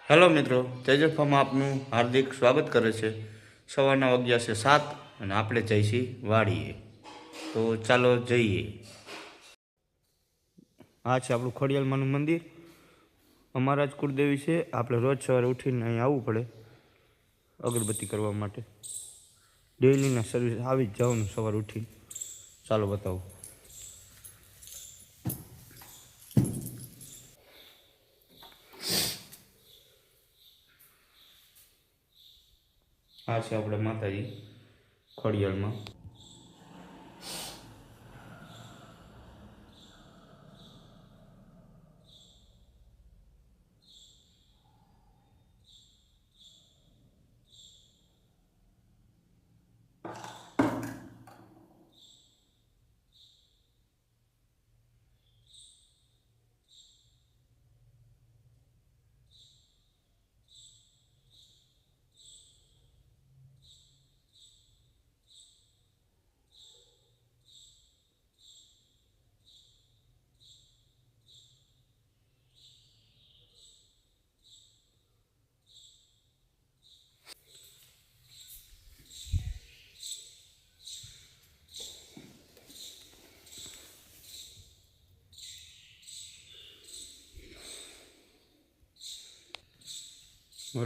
Hello મિત્રો, તેજસ ફાર્મમાં આપનું હાર્દિક સ્વાગત કરે છે। સવારના વાગ્યા છે 7 અને આપણે જઈશી વાડીએ। તો ચાલો જઈએ। આ છે આપણું ખોડિયાલમાનું મંદિર। અમારા જ કુળદેવી છે। આપણે રોજ સવારે ઉઠીને અહીં આવવું પડે અગરબત્તી કરવા માટે। ડેઈલીના સર્વિસ આવી જ જવાનું સવારે ઉઠીને। ચાલો બતાવું। આ છે આપણે માતાજી ખોડિયાલમાં।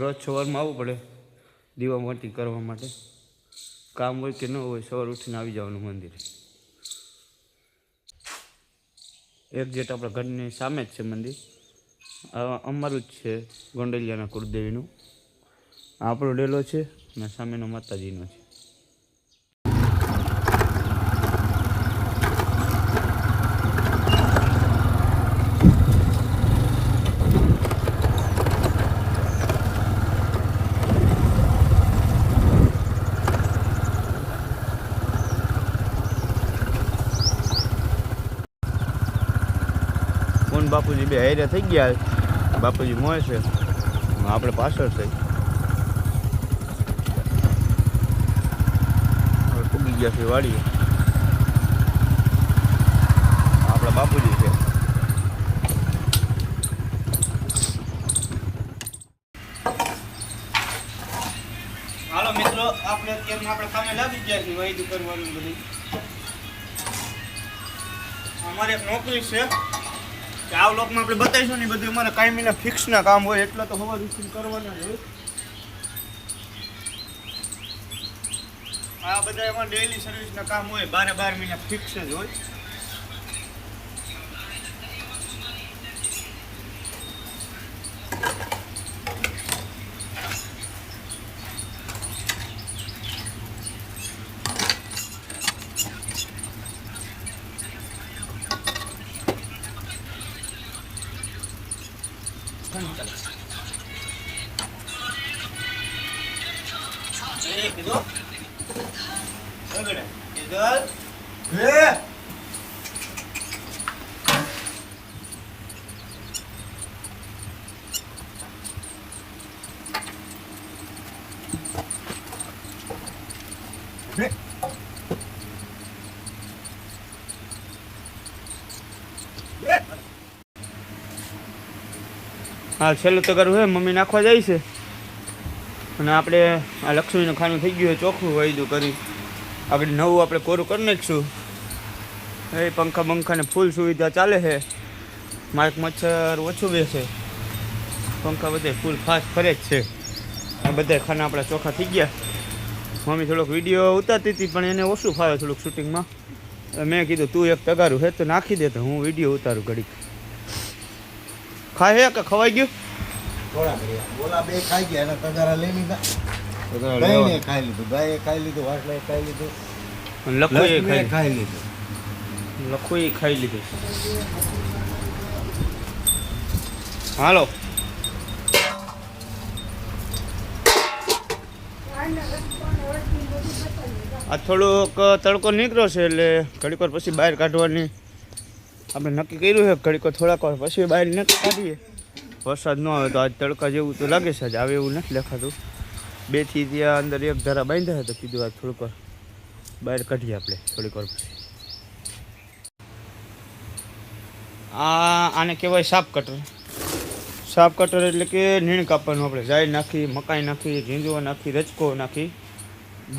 રોજ સવારમાં આવવું પડે દીવા મોટી કરવા માટે। કામ હોય કે ન હોય સવાર ઉઠીને આવી જવાનું મંદિરે। એક્ઝેક્ટ આપણા ઘરની સામે જ છે મંદિર। અમારું જ છે ગોંડલિયાના કુળદેવીનું। આપણો ડેલો છે અને સામેનો માતાજીનો છે। બાપુજી બે હારે થઈ ગયા। બાપુજી મોય છે, આપણે પાછળ છે। હવે પૂગી ગયા છે વાડીએ। આપણા બાપુજી છે। હાલો મિત્રો, આપણે અત્યારે કામે લાગી ગયા છીએ વાયદું કરવાનું બધું। અમારે એક નોકરી છે કે આ લોકમાં આપણે બતાવીશું ને બધું અમારે કાયમીના ફિક્સના કામ હોય એટલે તો હવા રૂટીન કરવાના જ હોય। આ બધા એમાં ડેઈલી સર્વિસના કામ હોય 12 મહિના ફિક્સ જ હોય। હા, છેલ્લું તગારું હે મમ્મી નાખવા જાય છે અને આપણે આ લક્ષ્મીનું ખાનું થઈ ગયું ચોખ્ખું વાયદું કરી આગળ નવું આપણે કોરું કરી નાખીશું। એ પંખા બંખાને ફૂલ સુવિધા ચાલે છે। માઇક મચ્છર ઓછું બેસે, પંખા બધે ફૂલ ફાસ્ટ ફરે જ છે। આ બધા ખાના આપણા ચોખ્ખા થઈ ગયા। મમ્મી થોડોક વિડીયો ઉતારતી હતી પણ એને ઓછું ફાવે થોડુંક શૂટિંગમાં। મેં કીધું તું એક તગારું હે તો નાખી દે તો હું વિડીયો ઉતારું ઘડીક। ખાય કે ખવાઈ ગયું? થોડા બોલા બે ખાઈ ગયા અને તગારા લઈ લીધા। ગાયને ખાઈ લીધું, ગાયે ખાઈ લીધું, વાસળાએ ખાઈ લીધું, લખુએ ખાઈ લીધું, લખુએ ખાઈ લીધું। હાલો આ થોડોક તડકો નીકળ્યો છે એટલે ઘડીક વાર પછી બહાર કાઢવાની આપણે નક્કી કર્યું છે। ઘડીક વાર થોડાક વાર પછી બહાર નક્કી કાઢીએ। વરસાદ ન આવે તો આજ તડકા જેવું તો લાગે છે, આજ આવે એવું નથી દેખાતું। 2 થી ત્યાં અંદર એક ધારા બાંધ્યા તો કીધું આ થોડીક વાર બહાર કાઢીએ આપણે થોડીક વાર પછી। આને કહેવાય સાપ કટર। સાપ કટર એટલે કે નીણ કાપવાનું. આપણે જાઈ નાખી, મકાઈ નાખી, ઝીંઝુઓ નાખી, રચકો નાખી,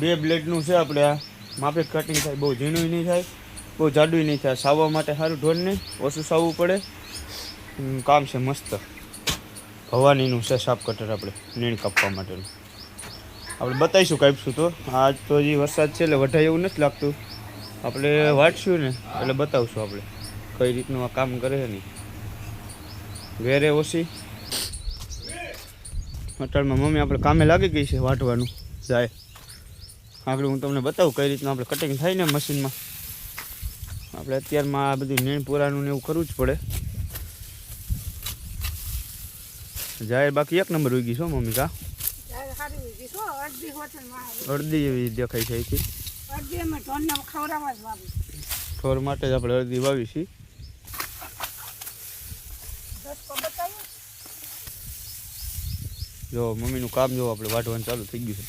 2 બ્લેડનું છે. આપણે આ માફિક કટિંગ થાય, બહુ ઝીણું નહીં થાય, બહુ જાડું નહીં થાય. સાવવા માટે સારું ઢોરને ઓછું સાવવું પડે. કામ છે મસ્ત. ભવાનીનું છે સાપ કટર આપણે નીણ કાપવા માટેનું. આપણે બતાવીશું કાપીશું તો. આજ તો હજી વરસાદ છે એટલે વઢાય એવું નથી લાગતું. આપણે વાંચશું ને એટલે બતાવશું આપણે કઈ રીતનું આ કામ કરે છે નહીં. વેરે ઓછી અત્યારમાં મમ્મી આપણે કામે લાગી ગઈ છે વાટવાનું જાય. આગળ હું તમને બતાવું કઈ રીતનું આપણે કટિંગ થાય ને મશીનમાં. આપણે અત્યારમાં આ બધું નીણ પૂરાનું ને એવું કરવું જ પડે. જાય બાકી 1 નંબર ઉગી છો મમ્મી કા અડધી એવી દેખાય છે અહીંથી. ઠોર માટે જ આપણે અડધી વાવી છીએ. જો મમ્મીનું કામ જો આપણે વાટવાનું ચાલુ થઈ ગયું છે.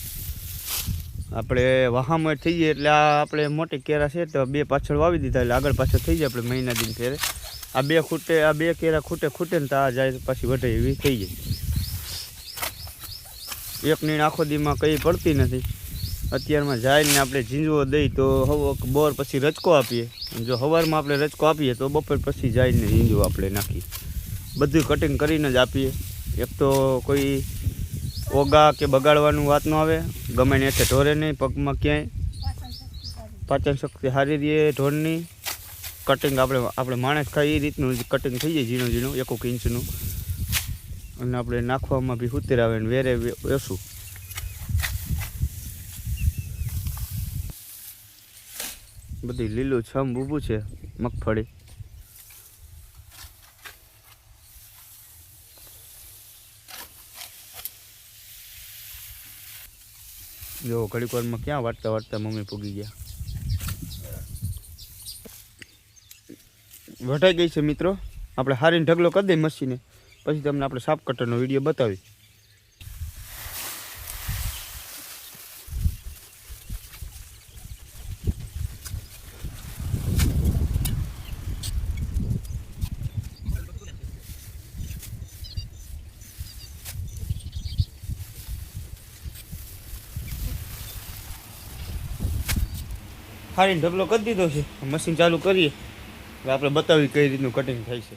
આપણે વહામાં થઈ જાય એટલે આ આપણે મોટી કેરા છે તો 2 પાછળ વાવી દીધા એટલે આગળ પાછળ થઈ જાય. આપણે મહિના દિન ફેરે આ 2 ખૂટે, આ 2 કેરા ખૂટે ને તો આ જાય પાછી વઢાઈ એવી થઈ જાય. એક નીણ આખો દીમાં કંઈ પડતી નથી. અત્યારમાં જાય ને આપણે ઝીંઝવો દઈ તો બોર પછી રચકો આપીએ. જો સવારમાં આપણે રચકો આપીએ તો બપોર પછી જઈને ઝીંઝવો આપણે નાખીએ. બધું કટિંગ કરીને જ આપીએ. એક તો કોઈ ઓગા કે બગાડવાનું વાત ન આવે. ગમે ને એટલે ઢોરે નહીં, પગમાં ક્યાંય. પાચન શક્તિ સારી રહે ઢોરની. કટિંગ આપણે માણસ ખાય એ રીતનું કટિંગ થઈ જાય ઝીણું 1 ઇંચનું. અને આપણે નાખવામાં બી ઉતર આવે ને વેરે ઓછું. બધી લીલું છમ ઊભું છે મગફળી. જો ઘડીક વારમાં ક્યાં વાટતા મમ્મી પૂગી ગયા. વઢાઈ ગઈ છે મિત્રો. આપણે હારીને ઢગલો કરી દઈએ મશીને, પછી તમને આપણે સાપ કટરનો વિડીયો બતાવી. હારીને ઢગલો કરી દીધો છે. મશીન ચાલુ કરીએ એટલે આપણે બતાવી કઈ રીતનું કટિંગ થાય છે.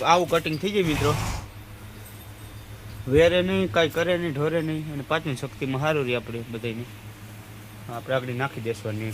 આવું કટિંગ થઈ જાય મિત્રો. વેરે નહીં, કાંઈ કરે નહીં, ઢોરે નહીં, અને પાચન શક્તિમાં સારું રહે આપણે બધાને. આપણે આગળ નાખી દેવાની.